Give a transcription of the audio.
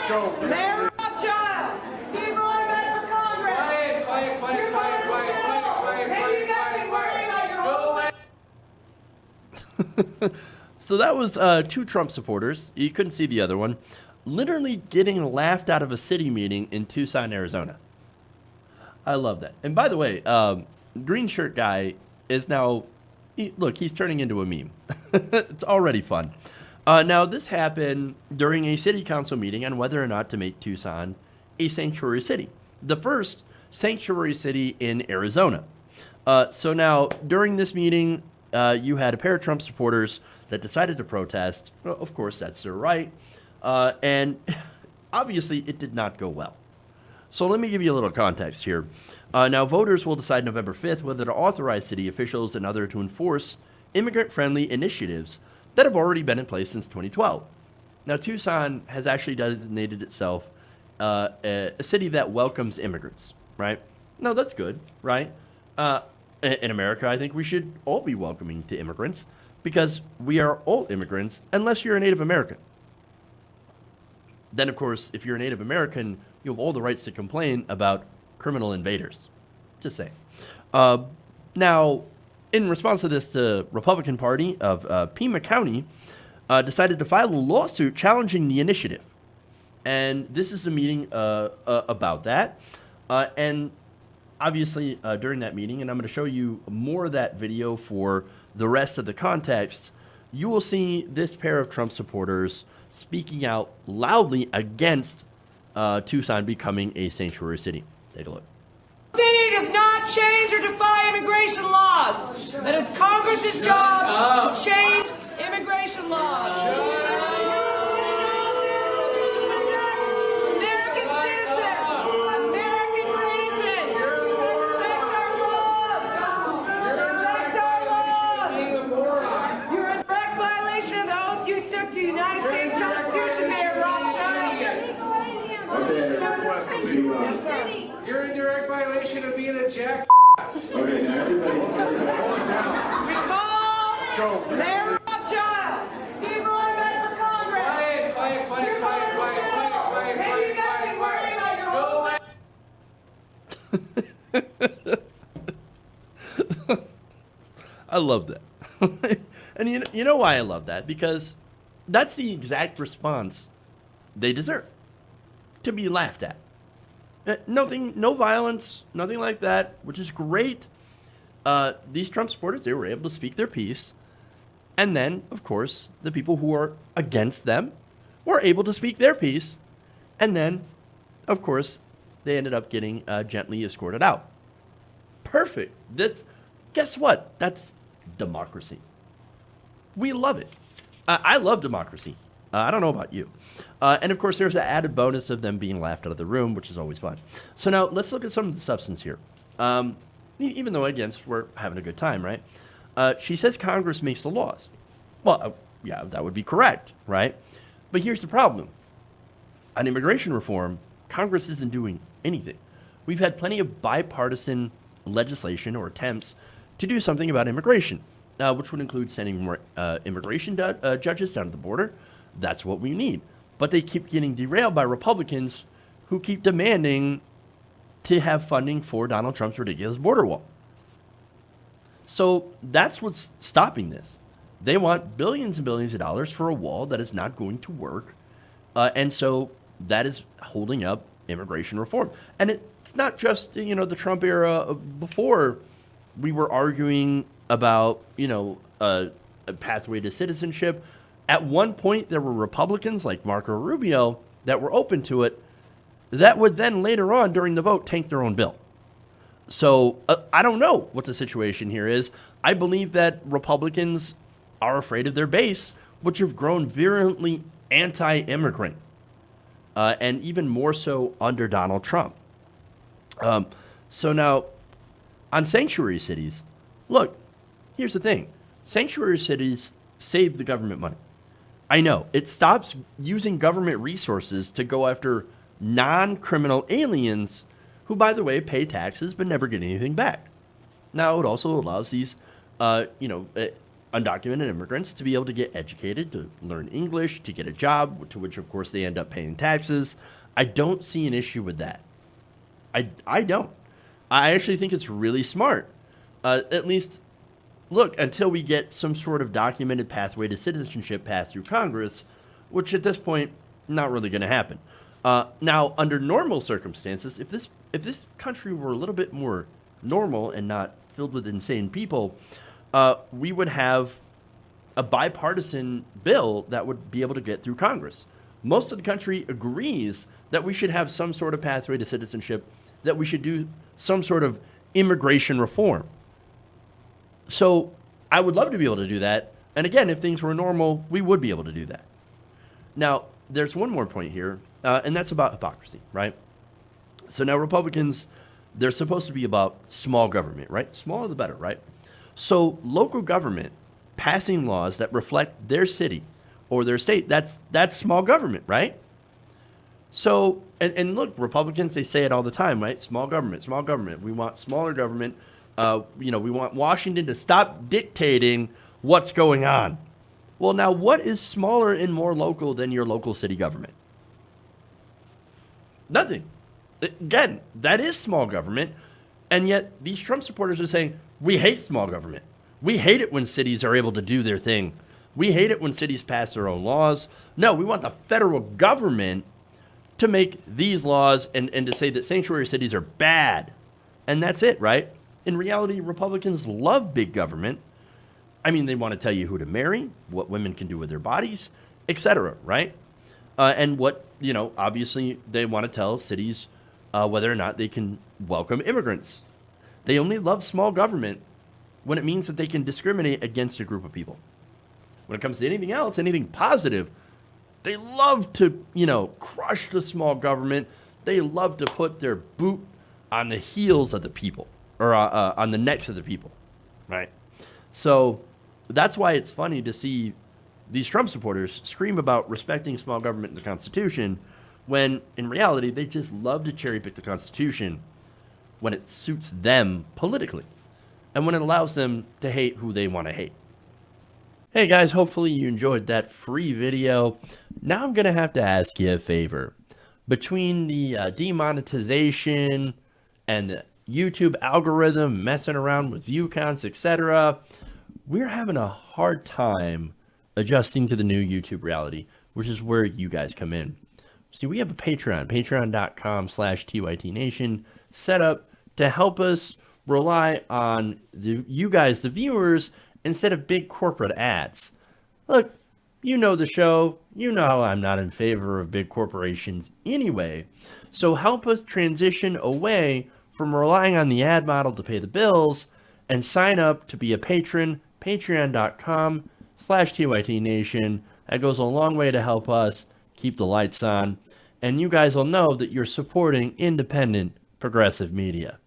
Mayor Rothschild, Steve Roy back for Congress. Quiet. Maybe you guys should worry about your whole. So that was two Trump supporters. You couldn't see the other one. Literally getting laughed out of a city meeting in Tucson, Arizona. I love that. And by the way, green shirt guy is now, look, he's turning into a meme. It's already fun. Now, this happened during a city council meeting on whether or not to make Tucson a sanctuary city, the first sanctuary city in Arizona. So now, during this meeting, you had a pair of Trump supporters that decided to protest. Well, of course, that's their right. And obviously, it did not go well. So let me give you a little context here. Now, voters will decide November 5th whether to authorize city officials and others to enforce immigrant-friendly initiatives that have already been in place since 2012. Now, Tucson has actually designated itself a city that welcomes immigrants, right? No, that's good, right? In America, I think we should all be welcoming to immigrants because we are all immigrants unless you're a Native American. Then, of course, if you're a Native American, you have all the rights to complain about criminal invaders. Just saying. Now, in response to this, the Republican Party of Pima County decided to file a lawsuit challenging the initiative. And this is the meeting about that. And obviously, during that meeting, and I'm going to show you more of that video for the rest of the context, you will see this pair of Trump supporters speaking out loudly against Tucson becoming a sanctuary city. Take a look. City does not change or defy immigration laws. That is Congress's job to change immigration laws. American citizens, respect our laws. Respect our laws. You're in direct violation of the oath you took to the United States Constitution, Mayor Rothschild. Yes, sir. You're in direct violation of being a jack. Okay, now everybody Recall Mayor Rothschild, Steve Roy back for Congress. Quiet. Maybe you guys should worry about your whole. I love that. And you know why I love that? Because that's the exact response they deserve. To be laughed at. Nothing, no violence, nothing like that, which is great. These Trump supporters, they were able to speak their piece. And then, of course, the people who are against them were able to speak their piece. And then, of course, they ended up getting gently escorted out. Perfect. Guess what? That's democracy. We love it. I love democracy. I don't know about you. And of course, there's an added bonus of them being laughed out of the room, which is always fun. So now let's look at some of the substance here. Even though, again, we're having a good time, right? She says Congress makes the laws. Well, yeah, that would be correct, right? But here's the problem. On immigration reform, Congress isn't doing anything. We've had plenty of bipartisan legislation or attempts to do something about immigration, which would include sending more immigration judges down to the border. That's what we need. But they keep getting derailed by Republicans who keep demanding to have funding for Donald Trump's ridiculous border wall. So that's what's stopping this. They want billions and billions of dollars for a wall that is not going to work. And so that is holding up immigration reform. And it's not just, the Trump era. Before, we were arguing about, a pathway to citizenship. At one point, there were Republicans like Marco Rubio that were open to it that would then later on during the vote tank their own bill. So I don't know what the situation here is. I believe that Republicans are afraid of their base, which have grown virulently anti-immigrant, and even more so under Donald Trump. So now, on sanctuary cities, look, here's the thing. Sanctuary cities save the government money. I know. It stops using government resources to go after non-criminal aliens who, by the way, pay taxes but never get anything back. Now, it also allows these, undocumented immigrants to be able to get educated, to learn English, to get a job, to which, of course, they end up paying taxes. I don't see an issue with that. I don't. I actually think it's really smart. At least, look, until we get some sort of documented pathway to citizenship passed through Congress, which at this point, not really going to happen. Now, under normal circumstances, if this country were a little bit more normal and not filled with insane people, we would have a bipartisan bill that would be able to get through Congress. Most of the country agrees that we should have some sort of pathway to citizenship, that we should do some sort of immigration reform. So I would love to be able to do that. And again, if things were normal, we would be able to do that. Now, there's one more point here, and that's about hypocrisy, right? So now Republicans, they're supposed to be about small government, right? Smaller the better, right? So local government passing laws that reflect their city or their state, that's small government, right? So, and look, Republicans, they say it all the time, right? Small government, small government. We want smaller government. We want Washington to stop dictating what's going on. Well, now, what is smaller and more local than your local city government? Nothing. Again, that is small government. And yet these Trump supporters are saying, we hate small government. We hate it when cities are able to do their thing. We hate it when cities pass their own laws. No, we want the federal government to make these laws and to say that sanctuary cities are bad. And that's it, right? In reality, Republicans love big government. I mean, they want to tell you who to marry, what women can do with their bodies, etc., right? And what, obviously they want to tell cities whether or not they can welcome immigrants. They only love small government when it means that they can discriminate against a group of people. When it comes to anything else, anything positive, they love to, crush the small government. They love to put their boot on the heels of the people, or on the necks of the people, right? So that's why it's funny to see these Trump supporters scream about respecting small government in the Constitution, when in reality, they just love to cherry pick the Constitution when it suits them politically, and when it allows them to hate who they want to hate. Hey guys, hopefully you enjoyed that free video. Now I'm going to have to ask you a favor. Between the demonetization and the YouTube algorithm messing around with view counts, etc., we're having a hard time adjusting to the new YouTube reality, which is where you guys come in. See, we have a Patreon, patreon.com/TYTNation, set up to help us rely on you guys, the viewers, instead of big corporate ads. Look, you know the show. You know I'm not in favor of big corporations anyway. So help us transition away from relying on the ad model to pay the bills and sign up to be a patron, patreon.com/TYTNation. That goes a long way to help us keep the lights on. And you guys will know that you're supporting independent, progressive media.